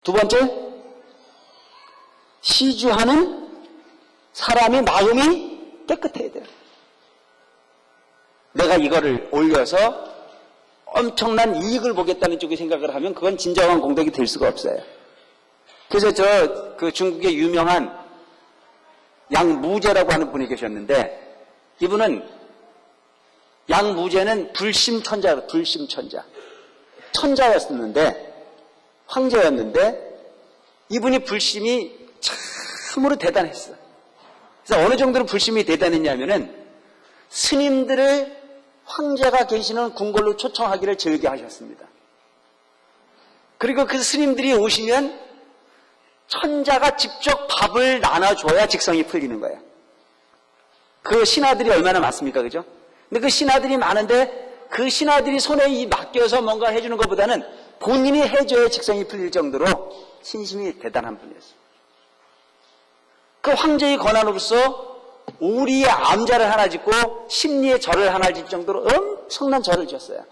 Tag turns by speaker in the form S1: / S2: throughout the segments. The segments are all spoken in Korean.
S1: 두 번째, 시주하는 사람의 마음이 깨끗해야 돼요. 내가 이거를 올려서 엄청난 이익을 보겠다는 쪽에 생각을 하면 그건 진정한 공덕이 될 수가 없어요. 그래서 그 중국의 유명한 양무제라고 하는 분이 계셨는데, 이분은 양무제는 불심천자, 불심천자. 천자였었는데, 황제였는데, 이분이 불심이 참으로 대단했어. 그래서 어느 정도로 불심이 대단했냐면은, 스님들을 황제가 계시는 궁궐로 초청하기를 즐겨하셨습니다. 그리고 그 스님들이 오시면 천자가 직접 밥을 나눠줘야 직성이 풀리는 거예요. 그 신하들이 얼마나 많습니까, 그죠? 근데 그 신하들이 많은데 그 신하들이 손에 맡겨서 뭔가 해주는 것보다는 본인이 해줘야 직성이 풀릴 정도로 신심이 대단한 분이었어요. 그 황제의 권한으로서 오리의 암자를 하나 짓고 심리의 절을 하나 짓을 정도로 엄청난 절을 지었어요.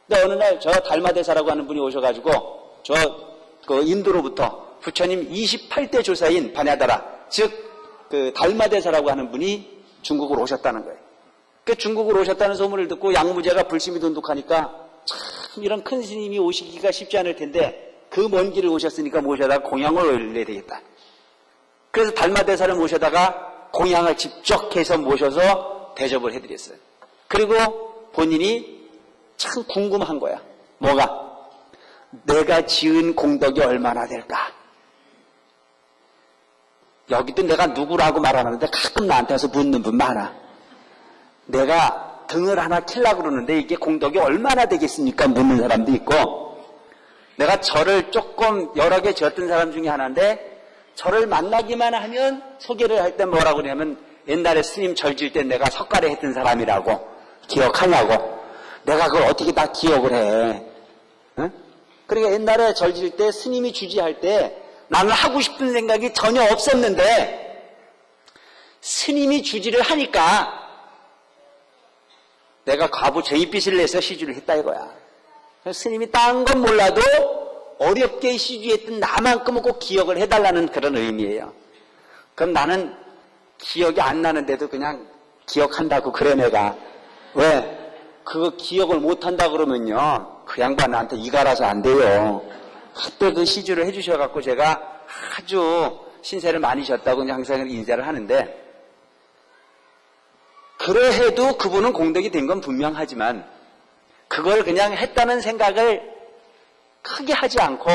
S1: 근데 어느 날 저 달마대사라고 하는 분이 오셔가지고 그 인도로부터 부처님 28대 조사인 바냐다라, 즉 그 달마대사라고 하는 분이 중국으로 오셨다는 거예요. 그 중국으로 오셨다는 소문을 듣고 양무제가 불심이 돈독하니까 참 이런 큰 스님이 오시기가 쉽지 않을 텐데 그 먼 길을 오셨으니까 모셔다가 공양을 올려야 되겠다. 그래서 달마대사를 모셔다가 공양을 직접 해서 모셔서 대접을 해드렸어요. 그리고 본인이 참 궁금한 거야. 뭐가? 내가 지은 공덕이 얼마나 될까? 여기도 내가 누구라고 말하는데 가끔 나한테 와서 묻는 분 많아. 내가 등을 하나 킬라고 그러는데 이게 공덕이 얼마나 되겠습니까? 묻는 사람도 있고, 내가 절을 조금 여러 개 지었던 사람 중에 하나인데 저를 만나기만 하면 소개를 할 때 뭐라고 그러냐면 옛날에 스님 절 지을 때 내가 석가래 했던 사람이라고 기억하냐고. 내가 그걸 어떻게 다 기억을 해. 응? 그러니까 옛날에 절 지을 때 스님이 주지할 때 나는 하고 싶은 생각이 전혀 없었는데 스님이 주지를 하니까 내가 과부 제이빛을 내서 시주를 했다 이거야. 스님이 딴 건 몰라도 어렵게 시주했던 나만큼은 꼭 기억을 해달라는 그런 의미예요. 그럼 나는 기억이 안 나는데도 그냥 기억한다고 그래 내가. 왜? 그거 기억을 못한다 그러면요 그 양반 나한테 이갈아서 안 돼요. 그때 그 시주를 해주셔갖고 제가 아주 신세를 많이 졌다고 항상 인사를 하는데, 그러해도 그분은 공덕이 된 건 분명하지만 그걸 그냥 했다는 생각을 크게 하지 않고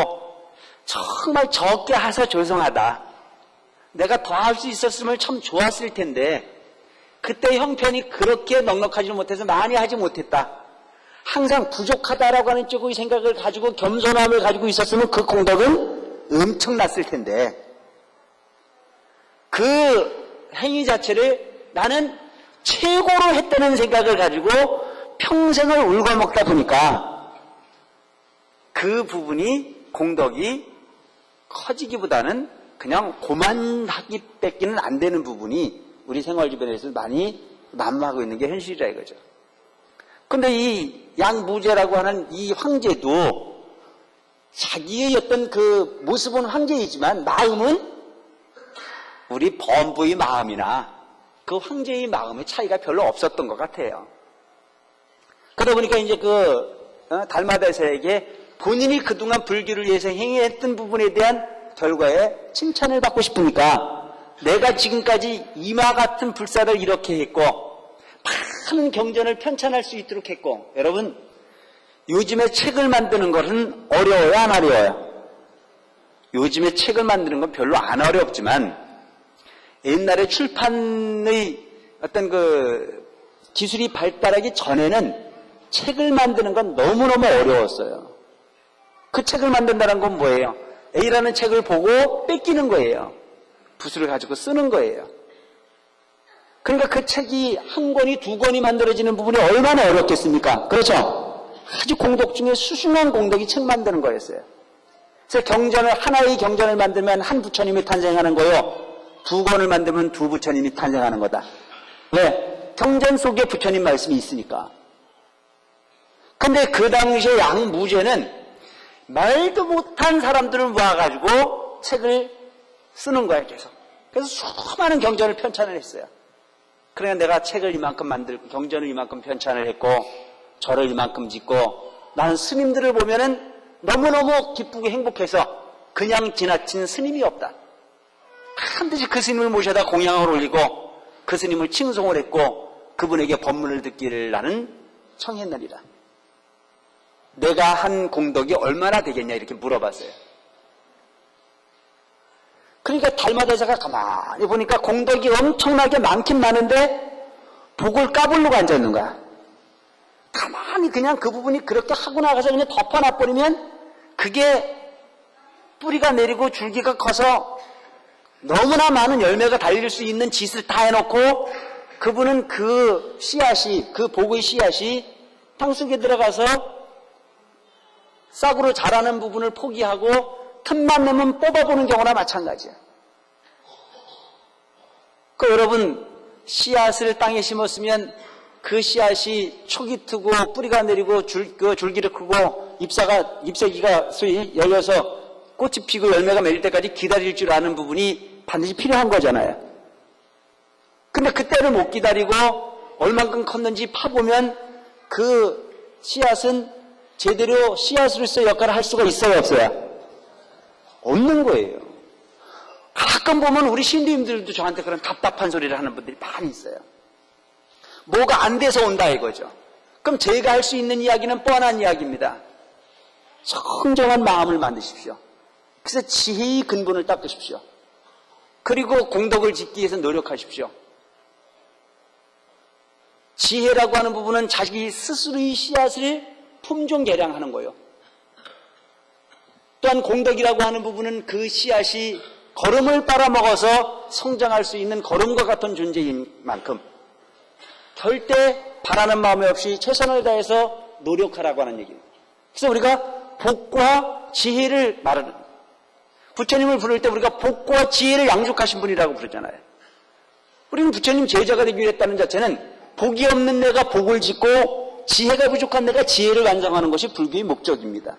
S1: 정말 적게 해서 죄송하다. 내가 더 할 수 있었으면 참 좋았을 텐데 그때 형편이 그렇게 넉넉하지 못해서 많이 하지 못했다. 항상 부족하다라고 하는 쪽의 생각을 가지고 겸손함을 가지고 있었으면 그 공덕은 엄청났을 텐데 그 행위 자체를 나는 최고로 했다는 생각을 가지고 평생을 울거먹다 보니까 그 부분이 공덕이 커지기보다는 그냥 고만하기 뺏기는 안 되는 부분이 우리 생활 주변에서 많이 난무하고 있는 게 현실이라 이거죠. 근데 이 양무제라고 하는 이 황제도 자기의 어떤 그 모습은 황제이지만 마음은 우리 범부의 마음이나 그 황제의 마음의 차이가 별로 없었던 것 같아요. 그러다 보니까 이제 달마대사에게 본인이 그동안 불교를 위해서 행했던 부분에 대한 결과에 칭찬을 받고 싶으니까 내가 지금까지 이마 같은 불사를 이렇게 했고 많은 경전을 편찬할 수 있도록 했고, 여러분 요즘에 책을 만드는 것은 어려워요, 안 어려워요? 요즘에 책을 만드는 건 별로 안 어렵지만 옛날에 출판의 어떤 그 기술이 발달하기 전에는 책을 만드는 건 너무너무 어려웠어요. 그 책을 만든다는 건 뭐예요? A라는 책을 보고 뺏기는 거예요. 붓을 가지고 쓰는 거예요. 그러니까 그 책이 한 권이 두 권이 만들어지는 부분이 얼마나 어렵겠습니까? 그렇죠? 아주 공덕 중에 수중한 공덕이 책 만드는 거였어요. 그래서 하나의 경전을 만들면 한 부처님이 탄생하는 거요. 두 권을 만들면 두 부처님이 탄생하는 거다. 왜? 경전 속에 부처님 말씀이 있으니까. 근데 그 당시에 양무제는 말도 못한 사람들을 모아가지고 책을 쓰는 거야, 계속. 그래서 수많은 경전을 편찬을 했어요. 그러니까 내가 책을 이만큼 만들고, 경전을 이만큼 편찬을 했고, 절을 이만큼 짓고, 나는 스님들을 보면은 너무너무 기쁘고 행복해서 그냥 지나친 스님이 없다. 반드시 그 스님을 모셔다 공양을 올리고, 그 스님을 칭송을 했고, 그분에게 법문을 듣기를 나는 청했느니라. 내가 한 공덕이 얼마나 되겠냐 이렇게 물어봤어요. 그러니까 달마대사가 가만히 보니까 공덕이 엄청나게 많긴 많은데 복을 까불려고 앉아있는 거야. 가만히 그냥 그 부분이 그렇게 하고 나가서 그냥 덮어놔버리면 그게 뿌리가 내리고 줄기가 커서 너무나 많은 열매가 달릴 수 있는 짓을 다 해놓고 그분은 그 씨앗이, 그 복의 씨앗이 땅속에 들어가서 싹으로 자라는 부분을 포기하고 틈만 내면 뽑아보는 경우나 마찬가지야. 그 여러분 씨앗을 땅에 심었으면 그 씨앗이 촉이 트고 뿌리가 내리고 줄기를 크고 잎사귀가 소위 열려서 꽃이 피고 열매가 맺을 때까지 기다릴 줄 아는 부분이 반드시 필요한 거잖아요. 근데 그때를 못 기다리고 얼만큼 컸는지 파보면 그 씨앗은 제대로 씨앗으로서 역할을 할 수가 있어요, 없어요? 없는 거예요. 가끔 보면 우리 신도님들도 저한테 그런 답답한 소리를 하는 분들이 많이 있어요. 뭐가 안 돼서 온다 이거죠. 그럼 제가 할 수 있는 이야기는 뻔한 이야기입니다. 청정한 마음을 만드십시오. 그래서 지혜의 근본을 닦으십시오. 그리고 공덕을 짓기 위해서 노력하십시오. 지혜라고 하는 부분은 자기 스스로의 씨앗을 품종 개량하는 거예요. 또한 공덕이라고 하는 부분은 그 씨앗이 걸음을 빨아먹어서 성장할 수 있는 걸음과 같은 존재인 만큼 절대 바라는 마음이 없이 최선을 다해서 노력하라고 하는 얘기입니다. 그래서 우리가 복과 지혜를 말하는, 부처님을 부를 때 우리가 복과 지혜를 양육하신 분이라고 부르잖아요. 우리는 부처님 제자가 되기 위했다는 자체는 복이 없는 내가 복을 짓고 지혜가 부족한 내가 지혜를 완성하는 것이 불교의 목적입니다.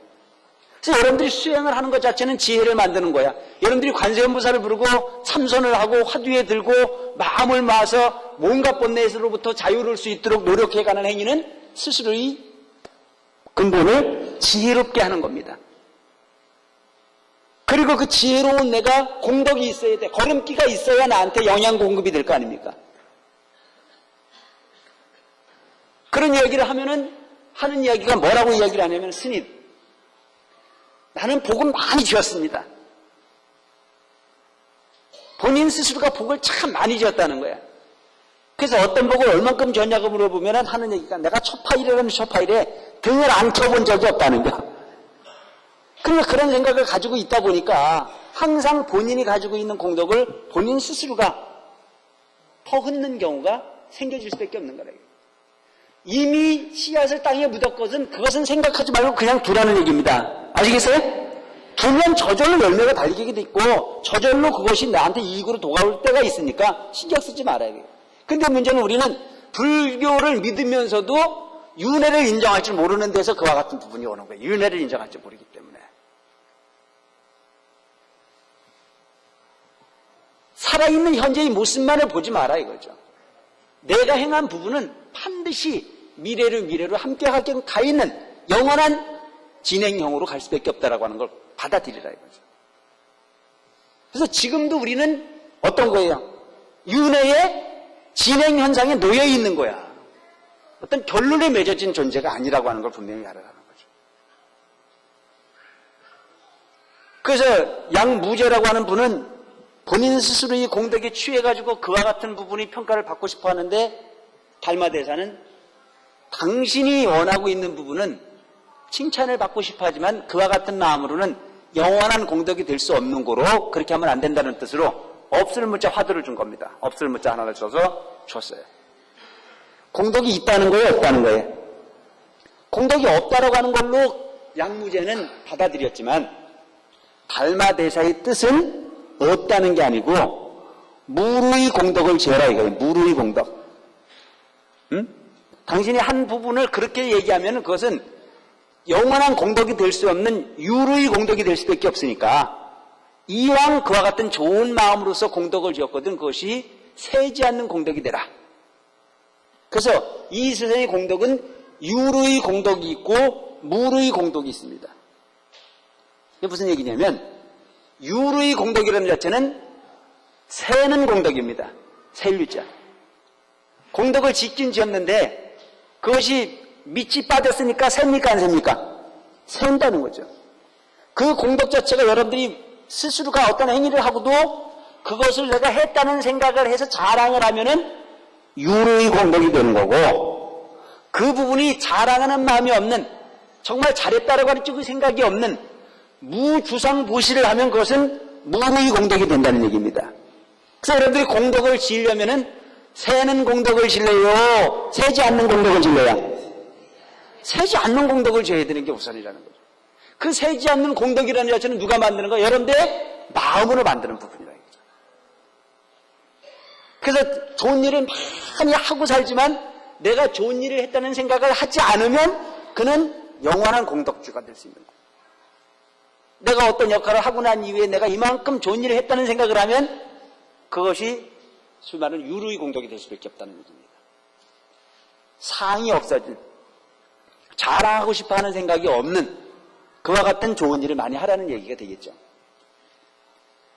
S1: 그래서 여러분들이 수행을 하는 것 자체는 지혜를 만드는 거야. 여러분들이 관세음보살을 부르고 참선을 하고 화두에 들고 마음을 모아서 온갖 번뇌에서로부터 자유로울 수 있도록 노력해가는 행위는 스스로의 근본을 지혜롭게 하는 겁니다. 그리고 그 지혜로운 내가 공덕이 있어야 돼. 걸음기가 있어야 나한테 영양 공급이 될 거 아닙니까? 그런 이야기를 하는 이야기가 뭐라고 이야기를 하냐면, 스님, 나는 복은 많이 지었습니다. 본인 스스로가 복을 참 많이 지었다는 거야. 그래서 어떤 복을 얼만큼 지었냐고 물어보면 하는 얘기가, 내가 초파일이라면 초파일에 등을 안 켜본 적이 없다는 거야. 그러니까 그런 생각을 가지고 있다 보니까 항상 본인이 가지고 있는 공덕을 본인 스스로가 퍼붓는 경우가 생겨질 수밖에 없는 거예요. 이미 씨앗을 땅에 묻었거든 그것은 생각하지 말고 그냥 두라는 얘기입니다. 아시겠어요? 두면 저절로 열매가 달리게 돼 있고 저절로 그것이 나한테 이익으로 돌아올 때가 있으니까 신경 쓰지 말아야 돼요. 근데 문제는 우리는 불교를 믿으면서도 윤회를 인정할 줄 모르는 데서 그와 같은 부분이 오는 거예요. 윤회를 인정할 줄 모르기 때문에. 살아있는 현재의 모습만을 보지 마라 이거죠. 내가 행한 부분은 반드시 미래로 함께 가 있는 영원한 진행형으로 갈 수밖에 없다라고 하는 걸 받아들이라 이거죠. 그래서 지금도 우리는 어떤 거예요? 윤회의 진행 현상에 놓여 있는 거야. 어떤 결론에 맺어진 존재가 아니라고 하는 걸 분명히 알아가는 거죠. 그래서 양무제라고 하는 분은 본인 스스로의 공덕에 취해가지고 그와 같은 부분이 평가를 받고 싶어 하는데, 달마대사는 당신이 원하고 있는 부분은 칭찬을 받고 싶어 하지만 그와 같은 마음으로는 영원한 공덕이 될 수 없는 거로 그렇게 하면 안 된다는 뜻으로 없을 문자 화두를 준 겁니다. 없을 문자 하나를 써서 줬어요. 공덕이 있다는 거예요, 없다는 거예요? 공덕이 없다라고 하는 걸로 양무제는 받아들였지만 달마대사의 뜻은 없다는 게 아니고 무루의 공덕을 지어라 이거예요. 무루의 공덕. 당신이 한 부분을 그렇게 얘기하면 그것은 영원한 공덕이 될 수 없는 유루의 공덕이 될 수밖에 없으니까 이왕 그와 같은 좋은 마음으로서 공덕을 지었거든 그것이 세지 않는 공덕이 되라. 그래서 이 세상의 공덕은 유루의 공덕이 있고 무루의 공덕이 있습니다. 이게 무슨 얘기냐면 유루의 공덕이라는 자체는 세는 공덕입니다. 세유자. 공덕을 짓긴 지었는데 그것이 밑이 빠졌으니까 셉니까 안 셉니까? 센다는 거죠. 그 공덕 자체가 여러분들이 스스로가 어떤 행위를 하고도 그것을 내가 했다는 생각을 해서 자랑을 하면은 유로의 공덕이 되는 거고 그 부분이 자랑하는 마음이 없는 정말 잘했다라고 하는 쪽의 생각이 없는 무주상보시를 하면 그것은 무로의 공덕이 된다는 얘기입니다. 그래서 여러분들이 공덕을 지으려면은 세는 공덕을 지려요? 세지 않는 공덕을 지려요? 세지 않는 공덕을 지어야 되는 게 우선이라는 거죠. 그 세지 않는 공덕이라는 자체는 누가 만드는 거예요? 여러분들의 마음으로 만드는 부분이라는 거죠. 그래서 좋은 일을 많이 하고 살지만 내가 좋은 일을 했다는 생각을 하지 않으면 그는 영원한 공덕주가 될 수 있는 거예요. 내가 어떤 역할을 하고 난 이후에 내가 이만큼 좋은 일을 했다는 생각을 하면 그것이 수많은 유루의 공덕이 될 수밖에 없다는 얘기입니다. 상이 없어진 자랑하고 싶어하는 생각이 없는 그와 같은 좋은 일을 많이 하라는 얘기가 되겠죠.